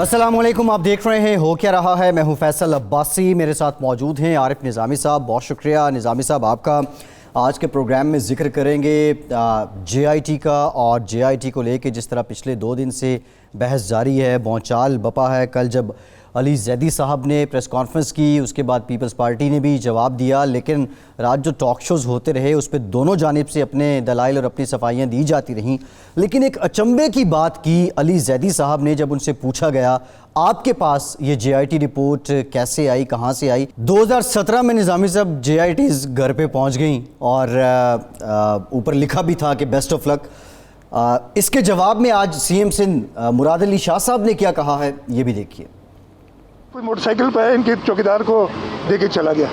السلام علیکم، آپ دیکھ رہے ہیں ہو کیا رہا ہے۔ میں ہوں فیصل عباسی، میرے ساتھ موجود ہیں عارف نظامی صاحب۔ بہت شکریہ نظامی صاحب آپ کا۔ آج کے پروگرام میں ذکر کریں گے جے آئی ٹی کا، اور جے آئی ٹی کو لے کے جس طرح پچھلے 2 دن سے بحث جاری ہے، بونچال بپا ہے۔ کل جب علی زیدی صاحب نے پریس کانفرنس کی، اس کے بعد پیپلز پارٹی نے بھی جواب دیا، لیکن رات جو ٹاک شوز ہوتے رہے اس پہ دونوں جانب سے اپنے دلائل اور اپنی صفائیاں دی جاتی رہیں۔ لیکن ایک اچنبے کی بات کی علی زیدی صاحب نے جب ان سے پوچھا گیا آپ کے پاس یہ جے آئی ٹی رپورٹ کیسے آئی، کہاں سے آئی؟ 2017 میں نظامی صاحب جے آئی ٹیز گھر پہ پہنچ گئیں اور اوپر لکھا بھی تھا کہ بیسٹ آف لک۔ اس کے جواب میں آج سی ایم سندھ مراد علی شاہ صاحب نے کیا کہا ہے، یہ بھی دیکھیے۔ کوئی موٹر سائیکل پہ ان کے چوکیدار کو دے کے چلا گیا۔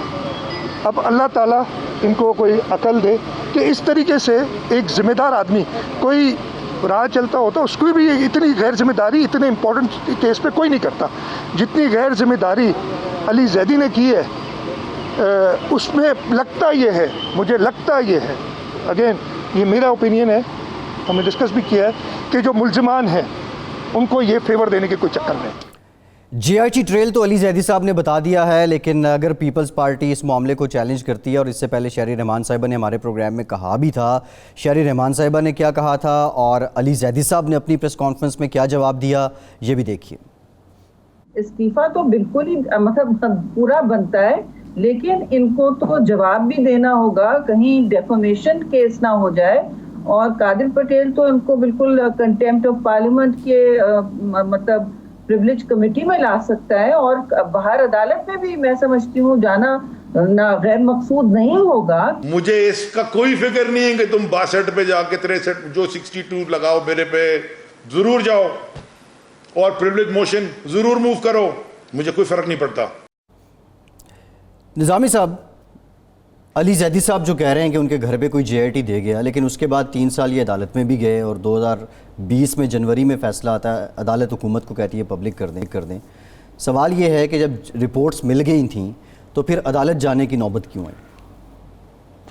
اب اللہ تعالیٰ ان کو کوئی عقل دے کہ اس طریقے سے ایک ذمہ دار آدمی کوئی راہ چلتا ہوتا، اس کو بھی اتنی غیر ذمہ داری اتنے امپورٹنٹ کیس پہ کوئی نہیں کرتا جتنی غیر ذمہ داری علی زیدی نے کی ہے۔ اس میں لگتا یہ ہے، مجھے لگتا یہ ہے، اگین یہ میرا اوپینین ہے، ہم نے ڈسکس بھی کیا ہے کہ جو ملزمان ہیں ان کو یہ فیور دینے کے کوئی چکر نہیں۔ جے آئی ٹی ٹریل تو علی زیدی صاحب نے بتا دیا ہے، لیکن اگر پیپلز پارٹی اس معاملے کو چیلنج کرتی ہے، اور اس سے پہلے شہری رحمان صاحبہ نے ہمارے پروگرام میں کہا بھی تھا، شہری رحمان صاحبہ نے کیا کہا تھا اور علی زیدی صاحب نے اپنی پریس کانفرنس میں کیا جواب دیا، یہ بھی دیکھیے۔ استعفیٰ تو بالکل ہی مطلب پورا بنتا ہے، لیکن ان کو تو جواب بھی دینا ہوگا، کہیں ڈیفامیشن کیس نہ ہو جائے۔ اور قادر پٹیل تو ان کو بالکل کنٹیمپٹ آف پارلیمنٹ کے مطلب پریویلیج کمیٹی میں لا سکتا ہے، اور باہر عدالت میں بھی میں سمجھتی ہوں جانا نہ غیر مقصود نہیں ہوگا۔ مجھے اس کا کوئی فکر نہیں ہے کہ تم 62 پہ جا کے 63 جو 62 لگاؤ میرے پہ، ضرور جاؤ اور پریویلیج موشن ضرور موو کرو، مجھے کوئی فرق نہیں پڑتا۔ نظامی صاحب، علی زیدی صاحب جو کہہ رہے ہیں کہ ان کے گھر پہ کوئی جے آئی ٹی دے گیا، لیکن اس کے بعد 3 سال یہ عدالت میں بھی گئے، اور 2020 میں جنوری میں فیصلہ آتا ہے، عدالت حکومت کو کہتی ہے پبلک کر دیں۔ سوال یہ ہے کہ جب رپورٹس مل گئی تھیں تو پھر عدالت جانے کی نوبت کیوں آئی؟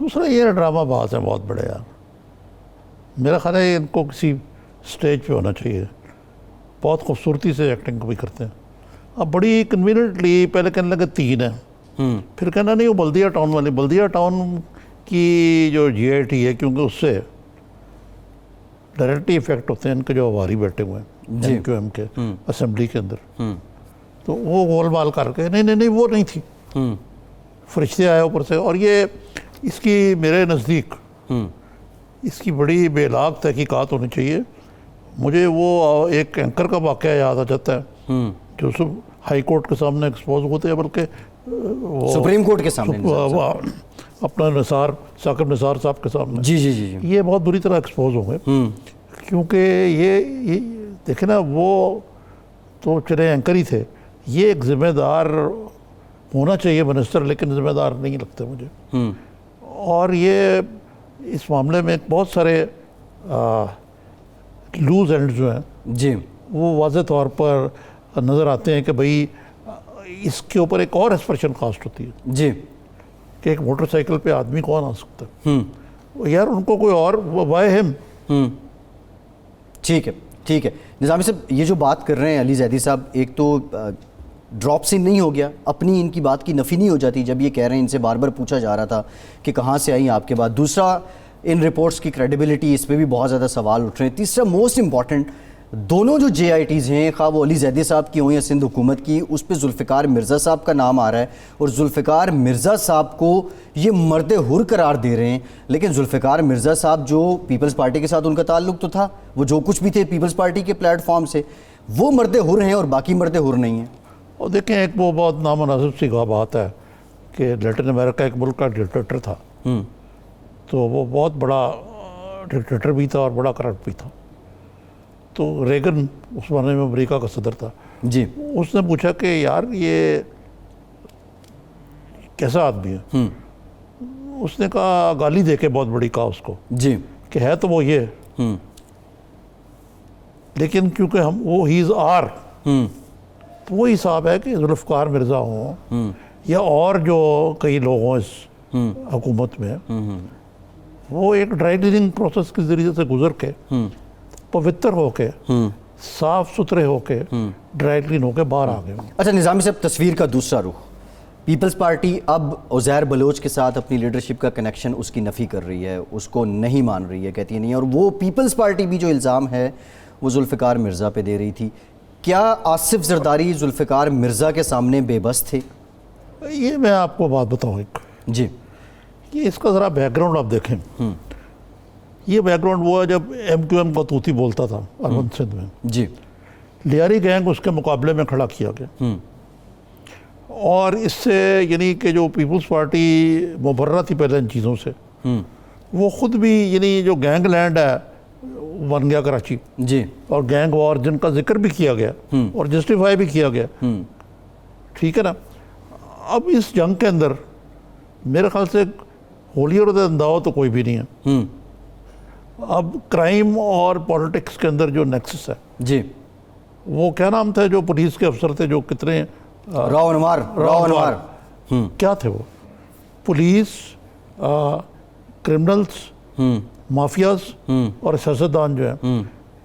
دوسرا یہ ڈرامہ باز ہے بہت بڑے یار، میرا خیال ہے ان کو کسی سٹیج پہ ہونا چاہیے، بہت خوبصورتی سے ایکٹنگ بھی کرتے ہیں۔ اب بڑی کنویننٹلی پہلے کہنے لگے 3 ہیں، پھر کہنا نہیں وہ بلدیہ ٹاؤن والی، بلدیہ ٹاؤن کی جو جے آئی ٹی ہے، کیونکہ اس سے ڈائریکٹلی افیکٹ ہوتے ہیں ان کے جو عواری بیٹھے ہوئے ہیں ایم کیو ایم کے اسمبلی کے اندر، تو وہ گول مال کر کے نہیں وہ نہیں تھی، فرشتے آئے اوپر سے۔ اور یہ اس کی میرے نزدیک اس کی بڑی بے لاگ تحقیقات ہونی چاہیے۔ مجھے وہ ایک اینکر کا واقعہ یاد آ جاتا ہے جو ہائی کورٹ کے سامنے ایکسپوز ہوتے ہیں، بلکہ سپریم کورٹ کے سامنے اپنا نثار ثاقب نثار صاحب کے سامنے، جی یہ بہت بری طرح ایکسپوز ہوں گے، کیونکہ یہ دیکھیں نا، وہ تو چلے اینکر ہی تھے، یہ ایک ذمہ دار ہونا چاہیے منسٹر، لیکن ذمہ دار نہیں لگتے مجھے۔ اور یہ اس معاملے میں بہت سارے لوز اینڈ جو ہیں جی وہ واضح طور پر نظر آتے ہیں کہ بھئی اس کے اوپر ایک اور ایکسپریشن کاسٹ ہوتی ہے جی کہ ایک موٹر سائیکل پہ آدمی کون آ سکتا ہے، یار ان کو کوئی اور وائی ہم۔ ٹھیک ہے نظامی صاحب، یہ جو بات کر رہے ہیں علی زیدی صاحب، ایک تو ڈراپ سین نہیں ہو گیا، اپنی ان کی بات کی نفی نہیں ہو جاتی جب یہ کہہ رہے ہیں، ان سے بار بار پوچھا جا رہا تھا کہ کہاں سے آئیں آپ کے بعد۔ دوسرا، ان رپورٹس کی کریڈیبلٹی، اس پہ بھی بہت زیادہ سوال اٹھ رہے ہیں۔ تیسرا موسٹ امپورٹنٹ، دونوں جو جے آئی ٹیز ہیں، خواہ وہ علی زیدی صاحب کی ہوں یا سندھ حکومت کی، اس پہ ذوالفقار مرزا صاحب کا نام آ رہا ہے، اور ذوالفقار مرزا صاحب کو یہ مرد حر قرار دے رہے ہیں۔ لیکن ذوالفقار مرزا صاحب جو پیپلز پارٹی کے ساتھ ان کا تعلق تو تھا، وہ جو کچھ بھی تھے پیپلز پارٹی کے پلیٹ فارم سے، وہ مرد حر ہیں اور باقی مرد حر نہیں ہیں۔ اور دیکھیں، ایک وہ بہت نامناسب سی بات ہے کہ لیٹن امریکہ ایک ملک کا ڈکٹیٹر تھا، تو وہ بہت بڑا ڈکٹیٹر بھی تھا اور بڑا کرپٹ بھی تھا۔ تو ریگن اس زمانے میں امریکہ کا صدر تھا، جی اس نے پوچھا کہ یار یہ کیسا آدمی ہے؟ اس نے کہا، گالی دے کے بہت بڑی کہا اس کو، جی کہ ہے تو وہ یہ، لیکن کیونکہ ہم وہ ہیز آر، وہ حساب ہے کہ ذوالفقار مرزا ہوں یا اور جو کئی لوگ ہوں اس حکومت میں، وہ ایک ڈرائی کلیننگ پروسیس کے ذریعے سے گزر کے پوتر ہو کے صاف ستھرے ہو کے ڈرائی کلین ہو کے باہر آ گئے. اچھا نظامی صاحب، تصویر کا دوسرا رخ، پیپلز پارٹی اب عزیر بلوچ کے ساتھ اپنی لیڈرشپ کا کنیکشن اس کی نفی کر رہی ہے، اس کو نہیں مان رہی ہے، کہتی ہے نہیں. اور وہ پیپلز پارٹی بھی جو الزام ہے وہ ذوالفقار مرزا پہ دے رہی تھی. کیا آصف زرداری ذوالفقار مرزا کے سامنے بے بس تھے؟ یہ میں آپ کو بات بتاؤں ایک، جی یہ اس کا ذرا بیک گراؤنڈ آپ دیکھیں. یہ بیک گراؤنڈ وہ ہے جب ایم کیو ایم کا طوطی بولتا تھا ارون سندھ میں، جی لیاری گینگ اس کے مقابلے میں کھڑا کیا گیا. اور اس سے یعنی کہ جو پیپلز پارٹی مبرہ تھی پہلے ان چیزوں سے، وہ خود بھی یعنی جو گینگ لینڈ ہے بن گیا کراچی، جی، اور گینگ وار جن کا ذکر بھی کیا گیا اور جسٹیفائی بھی کیا گیا. ٹھیک ہے نا. اب اس جنگ کے اندر میرے خیال سے ہولیئر انداؤ تو کوئی بھی نہیں ہے. اب کرائم اور پولیٹکس کے اندر جو نیکسس ہے، جی، وہ کیا نام تھا جو پولیس کے افسر تھے جو کتنے راؤ انوار کیا تھے وہ؟ پولیس، کرمنلز، مافیاز اور سیاستدان جو ہیں،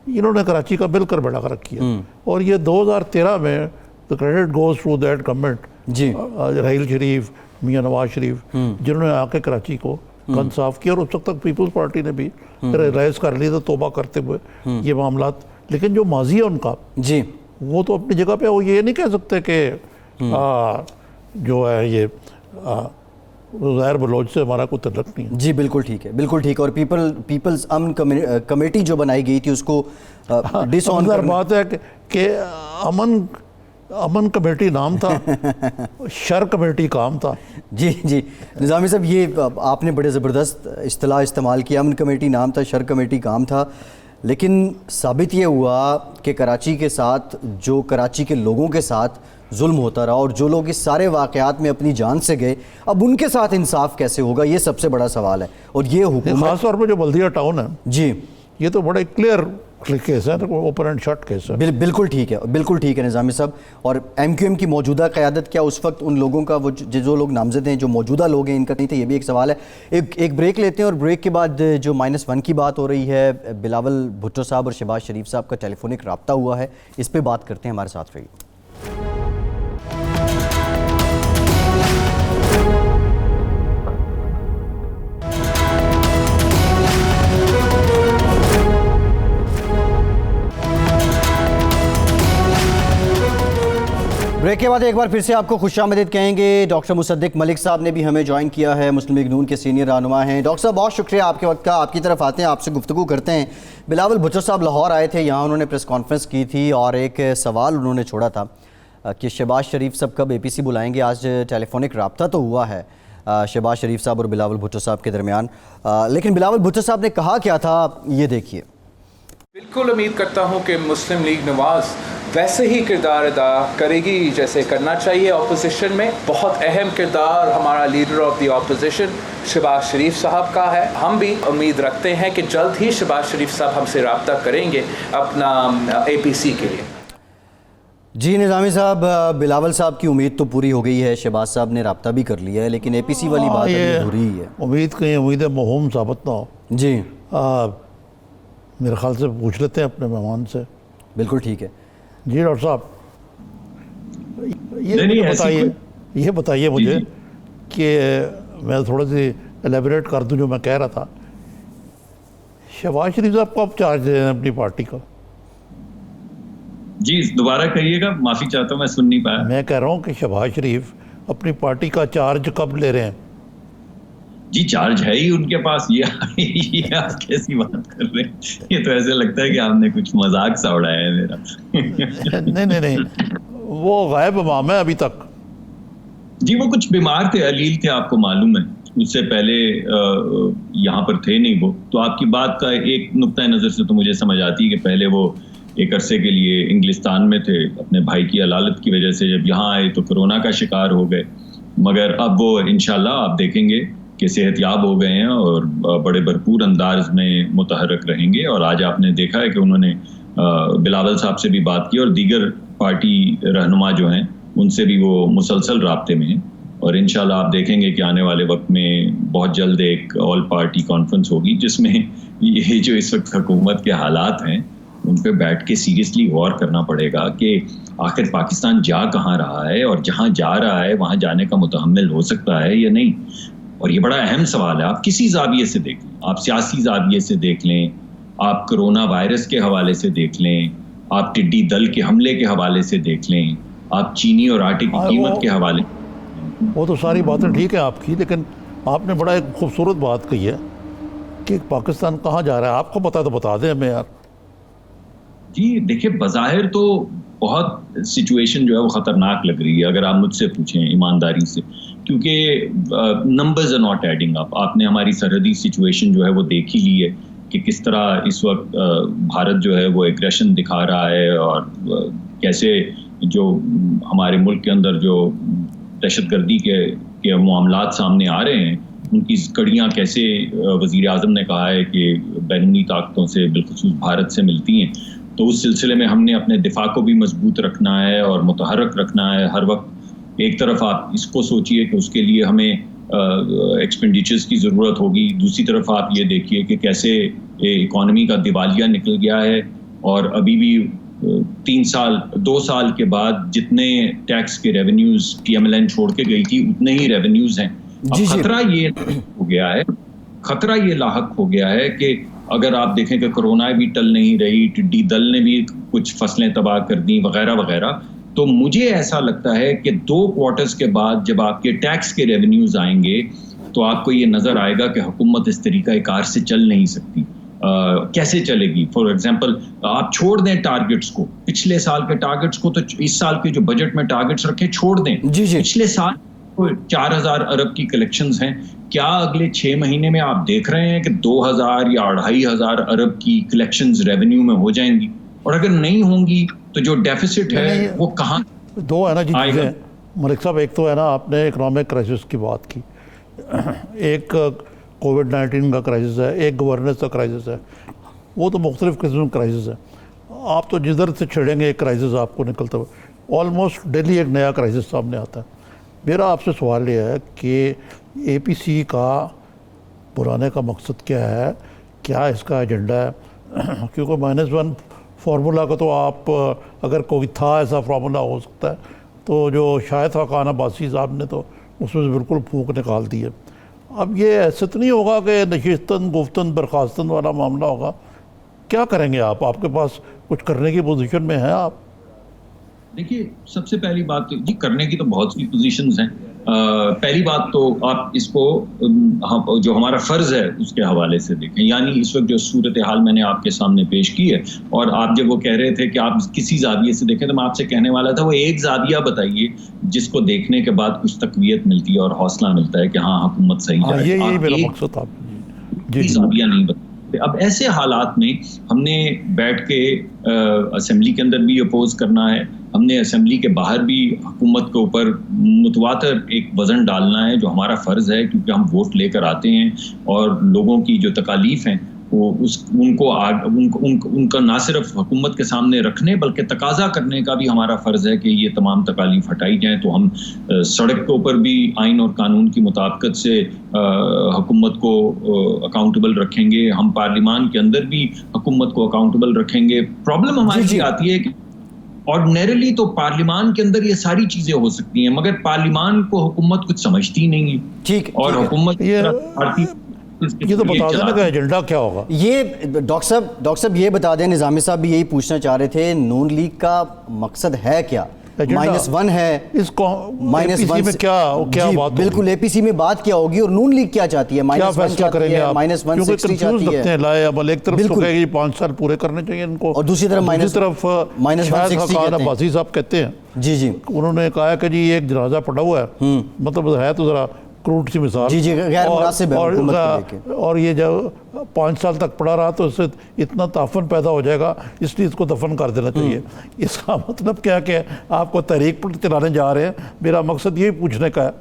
انہوں نے کراچی کا مل کر بیڑا غرق کیا. اور یہ 2013 میں the credit goes to that government، جی، راحیل شریف، میاں نواز شریف، جنہوں نے آ کے کراچی کو گن صاف کیا. اور اس وقت تک پیپلز پارٹی نے بھی ریلائز کر لی تھا توبہ کرتے ہوئے یہ معاملات. لیکن جو ماضی ہے ان کا، جی، وہ تو اپنی جگہ پہ، وہ یہ نہیں کہہ سکتے کہ جو ہے یہ عزیر بلوچ سے ہمارا کوئی تعلق نہیں ہے. جی بالکل ٹھیک ہے، بالکل ٹھیک ہے. اور پیپلز امن کمیٹی جو بنائی گئی تھی اس کو ڈس آن کرنا. بات ہے کہ امن کمیٹی نام تھا، شر کمیٹی کام تھا. جی جی نظامی صاحب، یہ آپ نے بڑے زبردست اصطلاح استعمال کی، امن کمیٹی نام تھا، شر کمیٹی کام تھا. لیکن ثابت یہ ہوا کہ کراچی کے ساتھ، جو کراچی کے لوگوں کے ساتھ ظلم ہوتا رہا، اور جو لوگ اس سارے واقعات میں اپنی جان سے گئے، اب ان کے ساتھ انصاف کیسے ہوگا؟ یہ سب سے بڑا سوال ہے. اور یہ حکومت، خاص طور پہ جو بلدیہ ٹاؤن ہے، جی یہ تو بڑا کلیئر کیس ہے، اوپن اینڈ شٹ کیس ہے. بالکل ٹھیک ہے، بالکل ٹھیک ہے نظامی صاحب. اور ایم کیو ایم کی موجودہ قیادت، کیا اس وقت ان لوگوں کا، وہ جو لوگ نامزد ہیں، جو موجودہ لوگ ہیں، ان کا نہیں تھے؟ یہ بھی ایک سوال ہے. ایک بریک لیتے ہیں، اور بریک کے بعد جو -1 کی بات ہو رہی ہے، بلاول بھٹو صاحب اور شہباز شریف صاحب کا ٹیلی فونک رابطہ ہوا ہے، اس پہ بات کرتے ہیں. ہمارے ساتھ رہیے. بریک کے بعد ایک بار پھر سے آپ کو خوش آمدید کہیں گے. ڈاکٹر مصدق ملک صاحب نے بھی ہمیں جوائن کیا ہے، مسلم لیگ نون کے سینئر رہنما ہیں. ڈاکٹر صاحب بہت شکریہ آپ کے وقت کا. آپ کی طرف آتے ہیں، آپ سے گفتگو کرتے ہیں. بلاول بھٹو صاحب لاہور آئے تھے، یہاں انہوں نے پریس کانفرنس کی تھی، اور ایک سوال انہوں نے چھوڑا تھا کہ شہباز شریف صاحب کب APC بلائیں گے. آج ٹیلی فونک رابطہ تو ہوا ہے شہباز شریف صاحب اور بلاول بھٹو صاحب کے درمیان، لیکن بلاول بھٹو صاحب نے کہا کیا تھا، یہ دیکھیے. بالکل امید کرتا ہوں کہ مسلم لیگ نواز ویسے ہی کردار ادا کرے گی جیسے کرنا چاہیے. اپوزیشن میں بہت اہم کردار ہمارا leader of the opposition Shahbaz Sharif صاحب کا ہے. ہم بھی امید رکھتے ہیں کہ جلد ہی شہباز شریف صاحب ہم سے رابطہ کریں گے اپنا APC کے لیے. جی نظامی صاحب، بلاول صاحب کی امید تو پوری ہو گئی ہے، شہباز صاحب نے رابطہ بھی کر لیا ہے، لیکن APC والی بات ابھی ادھوری ہی ہے. امید کہیں امید موہوم ثابت نہ ہو. جی میرے خیال سے پوچھ لیتے ہیں اپنے مہمان سے. بالکل ٹھیک ہے. جی ڈاکٹر صاحب، یہ بتائیے مجھے کہ میں تھوڑا سی ایلیبریٹ کر دوں جو میں کہہ رہا تھا. شہباز شریف صاحب کو اب چارج دے رہے ہیں اپنی پارٹی کا. جی دوبارہ کہیے گا، معافی چاہتا ہوں میں سن نہیں پایا. میں کہہ رہا ہوں کہ شہباز شریف اپنی پارٹی کا چارج کب لے رہے ہیں؟ جی چارج ہے ہی ان کے پاس. یہ آپ کیسی بات کر رہے ہیں؟ یہ تو ایسے لگتا ہے کہ آپ نے کچھ مذاق سا اڑایا ہے میرا. نہیں وہ غائب امام ہے ابھی تک. جی وہ کچھ بیمار تھے، علیل تھے، آپ کو معلوم ہے. اس سے پہلے یہاں پر تھے نہیں وہ. تو آپ کی بات کا ایک نقطۂ نظر سے تو مجھے سمجھ آتی ہے کہ پہلے وہ ایک عرصے کے لیے انگلستان میں تھے اپنے بھائی کی علالت کی وجہ سے. جب یہاں آئے تو کرونا کا شکار ہو گئے، مگر اب وہ انشاءاللہ آپ دیکھیں گے کہ صحت یاب ہو گئے ہیں اور بڑے بھرپور انداز میں متحرک رہیں گے. اور آج آپ نے دیکھا ہے کہ انہوں نے بلاول صاحب سے بھی بات کی، اور دیگر پارٹی رہنما جو ہیں ان سے بھی وہ مسلسل رابطے میں ہیں. اور انشاءاللہ آپ دیکھیں گے کہ آنے والے وقت میں بہت جلد ایک آل پارٹی کانفرنس ہوگی، جس میں یہ جو اس وقت حکومت کے حالات ہیں ان پہ بیٹھ کے سیریسلی غور کرنا پڑے گا کہ آخر پاکستان جا کہاں رہا ہے اور جہاں جا رہا ہے وہاں جانے کا متحمل ہو سکتا ہے یا نہیں. اور یہ بڑا اہم سوال ہے. آپ کسی زاویے سے دیکھ لیں, آپ سیاسی زاویے سے دیکھ لیں, آپ کرونا وائرس کے حوالے سے دیکھ لیں, آپ ٹڈی دل کے حملے کے حوالے سے دیکھ لیں, آپ چینی اور آٹے کی قیمت کے حوالے. وہ تو ساری باتیں ٹھیک ہیں آپ کی, لیکن آپ نے بڑا ایک خوبصورت بات کہی ہے کہ پاکستان کہاں جا رہا ہے. آپ کو پتا تو بتا دیں ہمیں یار. جی دیکھیں, بظاہر تو بہت سچویشن جو ہے وہ خطرناک لگ رہی ہے اگر آپ مجھ سے پوچھیں ایمانداری سے, کیونکہ numbers are not adding up. آپ نے ہماری سرحدی سچویشن جو ہے وہ دیکھ ہی لی ہے کہ کس طرح اس وقت بھارت جو ہے وہ ایگریشن دکھا رہا ہے, اور کیسے جو ہمارے ملک کے اندر جو دہشت گردی کے معاملات سامنے آ رہے ہیں ان کی کڑیاں کیسے وزیر اعظم نے کہا ہے کہ بیرونی طاقتوں سے بالخصوص بھارت سے ملتی ہیں. تو اس سلسلے میں ہم نے اپنے دفاع کو بھی مضبوط رکھنا ہے اور متحرک رکھنا ہے ہر وقت. ایک طرف آپ اس کو سوچئے کہ اس کے لیے ہمیں ایکسپینڈیچرز کی ضرورت ہوگی, دوسری طرف آپ یہ دیکھیے کہ کیسے اکانومی کا دیوالیہ نکل گیا ہے, اور ابھی بھی 2 سال کے بعد جتنے ٹیکس کے revenues T M L N چھوڑ کے گئی تھی اتنے ہی ریونیوز ہیں. اب خطرہ یہ ہو گیا ہے, خطرہ یہ لاحق ہو گیا ہے کہ اگر آپ دیکھیں کہ کرونا بھی ٹل نہیں رہی, ٹڈی دل نے بھی کچھ فصلیں تباہ کر دیں وغیرہ وغیرہ, تو مجھے ایسا لگتا ہے کہ 2 کوارٹرز کے بعد جب آپ کے ٹیکس کے ریونیوز آئیں گے تو آپ کو یہ نظر آئے گا کہ حکومت اس طریقہ کار سے چل نہیں سکتی. کیسے چلے گی؟ فار ایگزامپل آپ چھوڑ دیں ٹارگٹس کو, پچھلے سال کے ٹارگٹس کو, تو اس سال کے جو بجٹ میں ٹارگٹس رکھے چھوڑ دیں. پچھلے سال 4,000 ارب کی کلیکشنز ہیں, کیا اگلے 6 مہینے میں آپ دیکھ رہے ہیں کہ 2,000 یا 2,500 ارب کی کلیکشنز ریونیو میں ہو جائیں گی؟ اور اگر نہیں ہوں گی تو جو ڈیفیسٹ ہے وہ کہاں؟ 2 ہے نا جی چیزیں ملک صاحب. ایک تو ہے نا آپ نے اکنامک کرائسس کی بات کی, ایک کووڈ-19 کا کرائسس ہے, ایک گورننس کا کرائسس ہے. وہ تو مختلف قسم کا کرائسس ہے. آپ تو جدھر سے چھڑیں گے ایک کرائسس آپ کو نکلتا ہوا, آلموسٹ ڈیلی ایک نیا کرائسس سامنے آتا ہے. میرا آپ سے سوال یہ ہے کہ اے پی سی کا بلانے کا مقصد کیا ہے, کیا اس کا ایجنڈا ہے؟ کیونکہ -1 فارمولا کا تو آپ اگر کوئی تھا ایسا فارمولا ہو سکتا ہے, تو جو شاہد خاقان عباسی صاحب نے تو اس میں سے بالکل پھونک نکال دی ہے. اب یہ ایسے تو نہیں ہوگا کہ نشستن گفتن برخاستن والا معاملہ ہوگا؟ کیا کریں گے آپ؟ آپ کے پاس کچھ کرنے کی پوزیشن میں ہیں آپ؟ دیکھیے, سب سے پہلی بات تو جی کرنے کی تو بہت سی پوزیشنز ہیں. پہلی بات تو آپ اس کو جو ہمارا فرض ہے اس کے حوالے سے دیکھیں. یعنی اس وقت جو صورتحال میں نے آپ کے سامنے پیش کی ہے, اور آپ جب وہ کہہ رہے تھے کہ آپ کسی زاویے سے دیکھیں, تو میں آپ سے کہنے والا تھا وہ ایک زاویہ بتائیے جس کو دیکھنے کے بعد کچھ تقویت ملتی ہے اور حوصلہ ملتا ہے کہ ہاں حکومت صحیح جا رہی ہے. یہی میرا مقصد تھا. جی زاویہ نہیں بتا. اب ایسے حالات میں ہم نے بیٹھ کے اسمبلی کے اندر بھی اپوز کرنا ہے, ہم نے اسمبلی کے باہر بھی حکومت کے اوپر متواتر ایک وزن ڈالنا ہے جو ہمارا فرض ہے, کیونکہ ہم ووٹ لے کر آتے ہیں اور لوگوں کی جو تکالیف ہیں وہ ان کا نہ صرف حکومت کے سامنے رکھنے بلکہ تقاضا کرنے کا بھی ہمارا فرض ہے کہ یہ تمام تکالیف ہٹائی جائیں. تو ہم سڑک کے اوپر بھی آئین اور قانون کی مطابقت سے حکومت کو اکاؤنٹیبل رکھیں گے, ہم پارلیمان کے اندر بھی حکومت کو اکاؤنٹیبل رکھیں گے. پرابلم ہماری آتی ہے کہ آرڈنریلی تو پارلیمان کے اندر یہ ساری چیزیں ہو سکتی ہیں, مگر پارلیمان کو حکومت کچھ سمجھتی نہیں ہے. ٹھیک, اور حکومت یہ تو بتا دینا کہ ایجنڈا کیا ہوگا. یہ ڈاکٹر صاحب یہ بتا دیں, نظامی صاحب بھی یہی پوچھنا چاہ رہے تھے, نون لیگ کا مقصد ہے کیا؟ -1 ہے, اس کو -1 میں کیا بات بالکل اے پی سی میں بات کیا ہوگی, اور نون لیگ کیا چاہتی ہے؟ کیا فیصلہ کریں گے آپ؟ -160 چاہتی ہے. لائے اب ایک طرف تو کہے گی 5 سال پورے کرنے چاہیے ان کو, اور دوسری طرف شاہد خاقان عباسی صاحب کہتے ہیں, جی انہوں نے کہا کہ جی ایک جنازہ پڑا ہوا ہے, مطلب ہے تو ذرا کروٹ سی مثال, جی غیر مناسب ہے حکومت کو لے کے, اور یہ جب 5 سال تک پڑا رہا تو اس سے اتنا تعفن پیدا ہو جائے گا, اس لیے اس کو دفن کر دینا چاہیے. اس کا مطلب کیا کہ آپ کو تحریک پر چلانے جا رہے ہیں؟ میرا مقصد یہی پوچھنے کا ہے.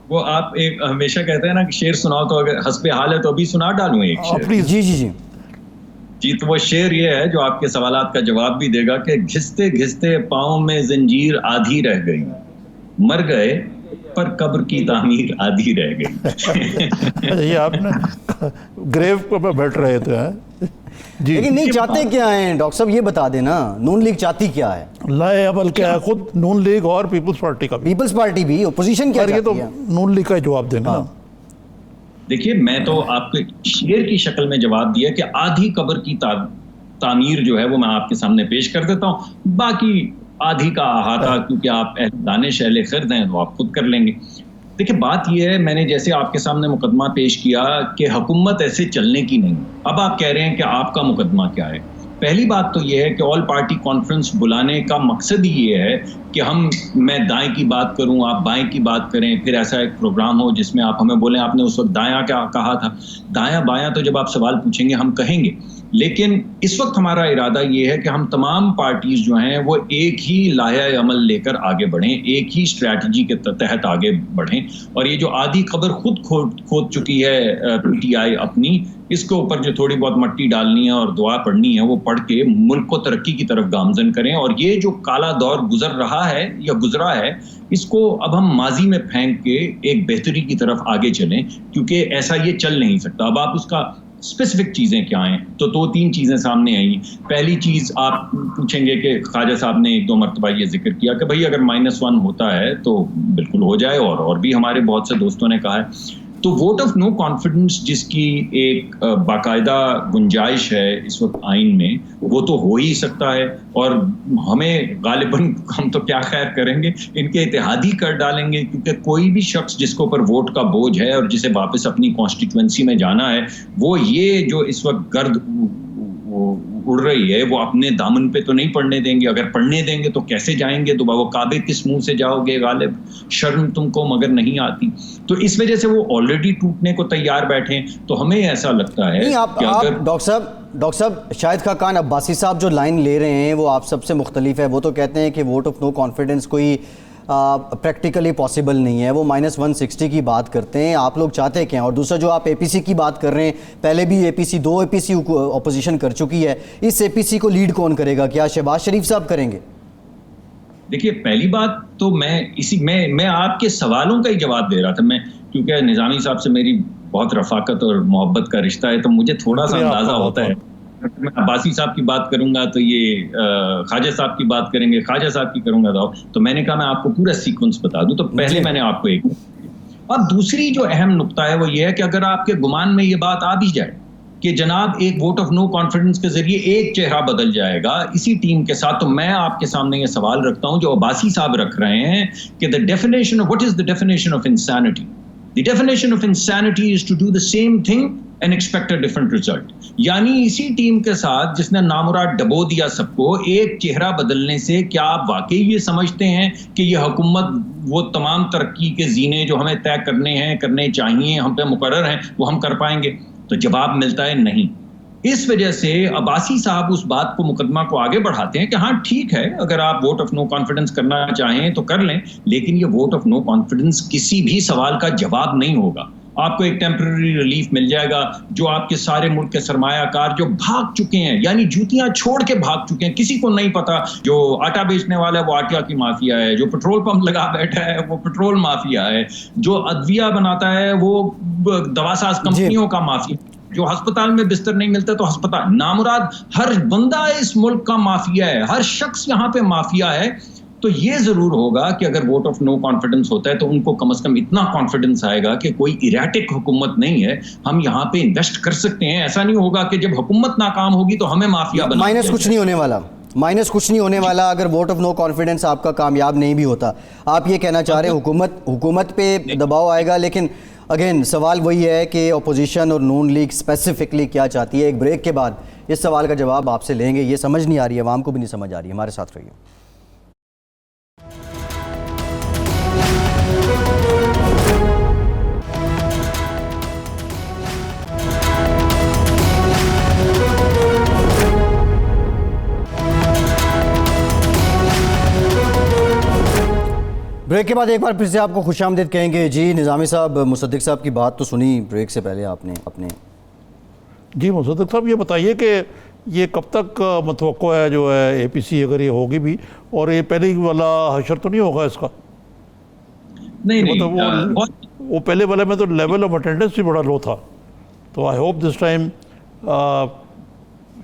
وہ آپ ایک ہمیشہ کہتے ہیں نا کہ شعر سناؤ تو اگر حسب حال ہے تو ابھی سنا ڈالوں ایک شعر. پلیز. جی تو وہ شعر یہ ہے جو آپ کے سوالات کا جواب بھی دے گا کہ گھستے گھستے پاؤں میں زنجیر آدھی رہ گئی, مر گئے پر قبر کی تعمیر آدھی رہ گئی. یہ آپ نے گریو پر بیٹھ رہے تھے. لیکن نہیں چاہتے کیا ہیں ڈاکٹر صاحب، یہ بتا دیں نا، نون لیگ چاہتی کیا ہے؟ لائے عمل کیا ہے خود نون لیگ اور پیپلز پارٹی کا بھی، پیپلز پارٹی بھی، اپوزیشن کیا یہ تو چاہتی ہے؟ نون لیگ کا جواب دیں گے نا۔ دیکھیے میں تو آپ کو شعر کی شکل میں جواب دیا کہ آدھی قبر کی تعمیر جو ہے وہ میں آپ کے سامنے پیش کر دیتا ہوں، باقی آدھی کا احاطہ کیونکہ آپ اہل دانش اہل خرد ہیں تو آپ خود کر لیں گے۔ دیکھیں بات یہ ہے، میں نے جیسے آپ کے سامنے مقدمہ پیش کیا کہ حکومت ایسے چلنے کی نہیں، اب آپ کہہ رہے ہیں کہ آپ کا مقدمہ کیا ہے۔ پہلی بات تو یہ ہے کہ آل پارٹی کانفرنس بلانے کا مقصد ہی یہ ہے کہ میں دائیں کی بات کروں، آپ بائیں کی بات کریں، پھر ایسا ایک پروگرام ہو جس میں آپ ہمیں بولیں آپ نے اس وقت دایاں کیا کہا تھا۔ دایاں بایاں تو جب آپ سوال پوچھیں گے ہم کہیں گے، لیکن اس وقت ہمارا ارادہ یہ ہے کہ ہم تمام پارٹیز جو ہیں وہ ایک ہی لائحہ عمل لے کر آگے بڑھیں، ایک ہی اسٹریٹجی کے تحت آگے بڑھیں، اور یہ جو آدھی قبر خود کھود چکی ہے پی ٹی آئی اپنی، اس کے اوپر جو تھوڑی بہت مٹی ڈالنی ہے اور دعا پڑھنی ہے وہ پڑھ کے ملک کو ترقی کی طرف گامزن کریں، اور یہ جو کالا دور گزر رہا ہے یا گزرا ہے اس کو اب ہم ماضی میں پھینک کے ایک بہتری کی طرف آگے چلیں، کیونکہ ایسا یہ چل نہیں سکتا۔ اب آپ اس کا اسپیسیفک چیزیں کیا ہیں تو 2-3 چیزیں سامنے آئیں۔ پہلی چیز آپ پوچھیں گے کہ خواجہ صاحب نے 1-2 مرتبہ یہ ذکر کیا کہ بھائی اگر -1 ہوتا ہے تو بالکل ہو جائے، اور بھی ہمارے بہت سے دوستوں نے کہا ہے۔ تو ووٹ آف نو کانفیڈنس جس کی ایک باقاعدہ گنجائش ہے اس وقت آئین میں، وہ تو ہو ہی سکتا ہے، اور ہمیں غالباً ہم تو کیا خیر کریں گے، ان کے اتحادی کر ڈالیں گے، کیونکہ کوئی بھی شخص جس کے اوپر ووٹ کا بوجھ ہے اور جسے واپس اپنی کانسٹیٹوئنسی میں جانا ہے، وہ یہ جو اس وقت گرد اڑ رہی ہے وہ اپنے دامن پہ تو نہیں پڑنے دیں گے۔ اگر پڑھنے دیں گے تو کیسے جائیں گے؟ تو وہ کعبے کس منہ سے جاؤ گے غالب، شرم تم کو مگر نہیں آتی۔ تو اس وجہ سے وہ آلریڈی ٹوٹنے کو تیار بیٹھے ہیں۔ تو ہمیں ایسا لگتا ہے کہ اگر ڈاکٹر صاحب شاہد خاقان عباسی صاحب جو لائن لے رہے ہیں وہ آپ سب سے مختلف ہے۔ وہ تو کہتے ہیں کہ ووٹ آف نو کانفیڈنس کوئی پریکٹیکلی پاسبل نہیں ہے، وہ -160 کی بات کرتے ہیں، آپ لوگ چاہتے کیا ہیں؟ اور دوسرا جو آپ اے پی سی کی بات کر رہے ہیں، پہلے بھی دو اے پی سی اپوزیشن کر چکی ہے، اس اے پی سی کو لیڈ کون کرے گا؟ کیا شہباز شریف صاحب کریں گے؟ دیکھیے پہلی بات تو میں آپ کے سوالوں کا ہی جواب دے رہا تھا، میں کیونکہ نظامی صاحب سے میری بہت رفاقت اور محبت کا رشتہ ہے تو مجھے تھوڑا سا اندازہ ہوتا ہے۔ میں عباسی صاحب کی بات کروں گا تو یہ خواجہ صاحب کی بات کریں گے، خواجہ صاحب کی کروں گا تو میں نے کہا میں آپ کو پورا سیکوینس بتا دوں۔ تو پہلے میں نے آپ کو ایک، اب دوسری جو اہم نقطہ ہے وہ یہ ہے کہ اگر آپ کے گمان میں یہ بات آ بھی جائے کہ جناب ایک ووٹ آف نو کانفیڈنس کے ذریعے ایک چہرہ بدل جائے گا اسی ٹیم کے ساتھ، تو میں آپ کے سامنے یہ سوال رکھتا ہوں جو عباسی صاحب رکھ رہے ہیں کہ what is the definition of insanity? The definition of insanity is to do the same thing and expect a different result. یعنی اسی ٹیم کے ساتھ جس نے نامراد ڈبو دیا سب کو، ایک چہرہ بدلنے سے کیا آپ واقعی یہ سمجھتے ہیں کہ یہ حکومت وہ تمام ترقی کے زینے جو ہمیں طے کرنے چاہیے، ہم پہ مقرر ہیں، وہ ہم کر پائیں گے؟ تو جواب ملتا ہے نہیں۔ اس وجہ سے عباسی صاحب اس بات کو مقدمہ کو آگے بڑھاتے ہیں کہ ہاں ٹھیک ہے اگر آپ ووٹ آف نو کانفیڈنس کرنا چاہیں تو کر لیں، لیکن یہ ووٹ آف نو کانفیڈنس کسی بھی سوال کا جواب نہیں ہوگا۔ آپ کو ایک ٹیمپرری ریلیف مل جائے گا جو آپ کے سارے ملک کے سرمایہ کار جو بھاگ چکے ہیں، یعنی جوتیاں چھوڑ کے بھاگ چکے ہیں، کسی کو نہیں پتا، جو آٹا بیچنے والا ہے وہ آٹا کی مافیا ہے، جو پیٹرول پمپ لگا بیٹھا ہے وہ پیٹرول مافیا ہے، جو ادویہ بناتا ہے وہ دواساز کمپنیوں کا مافیا، جو ہسپتال میں بستر نہیں ملتا تو ہسپتال، نامراد ہر بندہ اس ملک کا مافیا ہے، ہر شخص یہاں پہ مافیا ہے۔ تو یہ ضرور ہوگا کہ اگر ووٹ آف نو کانفیڈنس ہوتا ہے تو ان کو کم از کم اتنا کانفیڈنس آئے گا کہ کوئی ایریٹک حکومت نہیں ہے، ہم یہاں پہ انویسٹ کر سکتے ہیں۔ ایسا نہیں ہوگا کہ جب حکومت ناکام ہوگی تو ہمیں مافیا بنا مائنس کچھ نہیں ہونے والا اگر ووٹ آف نو کانفیڈنس آپ کا کامیاب نہیں بھی ہوتا۔ آپ یہ کہنا چاہ رہے ہیں حکومت پہ دباؤ آئے گا، لیکن اگین سوال وہی ہے کہ اپوزیشن اور نون لیگ اسپیسیفکلی کیا چاہتی ہے۔ ایک بریک کے بعد اس سوال کا جواب آپ سے لیں گے، یہ سمجھ نہیں آ رہی ہے، عوام کو بھی نہیں سمجھ آ رہی ہے، ہمارے ساتھ رہیے۔ بریک کے بعد ایک بار پھر سے آپ کو خوش آمدید کہیں گے۔ جی نظامی صاحب، مصدق صاحب کی بات تو سنی بریک سے پہلے آپ نے اپنے۔ جی مصدق صاحب یہ بتائیے کہ یہ کب تک متوقع ہے جو ہے اے پی سی اگر یہ ہوگی بھی، اور یہ پہلے والا حشر تو نہیں ہوگا اس کا؟ نہیں، وہ پہلے والے میں تو لیول آف اٹینڈنس بھی بڑا لو تھا، تو I hope this time